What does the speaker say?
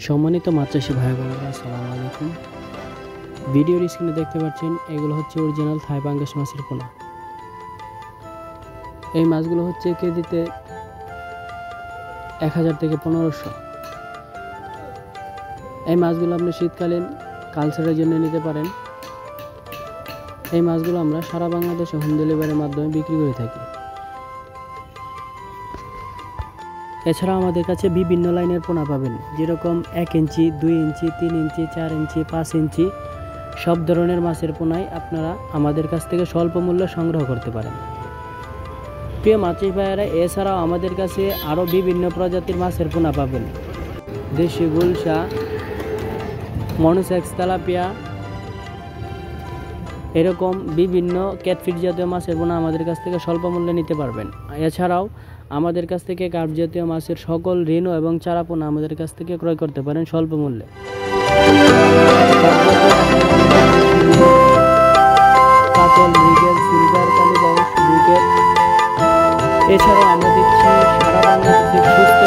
সম্মানিত মাছ চাষি ভাই বোনেরা, আসসালামু আলাইকুম। ভিডিওর স্ক্রিনে দেখতে পাচ্ছেন এগুলো হচ্ছে অরিজিনাল থাই পাঙ্গাস মাছের পোনা। এই মাছগুলো হচ্ছে কেজিতে 1000 থেকে 1500। এই মাছগুলো আপনি শীতকালীন কালচারের জন্য নিতে পারেন। এই মাছগুলো আমরা সারা বাংলাদেশে হোম ডেলিভারির মাধ্যমে বিক্রি করে থাকি। এছাড়া আমাদের কাছে বিভিন্ন লাইনের পোনা পাবেন, যেরকম 1 ইঞ্চি, 2 ইঞ্চি, 3 ইঞ্চি, 4 ইঞ্চি, 5 ইঞ্চি সব ধরনের মাছের পোনাই আপনারা আমাদের কাছ থেকে স্বল্প মূল্যে সংগ্রহ করতে পারেন। প্রিয় মাছি ভাইয়েরা, এছাড়াও আমাদের কাছে আরও বিভিন্ন প্রজাতির মাছের পোনা পাবেন। দেশি গুলশা, মনোসেক্স, তেলাপিয়া, এরকম বিভিন্ন ক্যাটফিট জাতীয় মাছের পোনা আমাদের কাছ থেকে স্বল্প মূল্যে নিতে পারবেন। এছাড়াও আমাদের কাছ থেকে কার্প জাতীয় মাছের সকল ঋণ এবং চারা পোনা আমাদের কাছ থেকে ক্রয় করতে পারেন স্বল্প মূল্যে। কাতল, মৃগেল, সিলভার, কালীবাউস, ব্রিগেড। এছাড়াও আমরা দিচ্ছি সারা বাংলাদেশের সুস্থ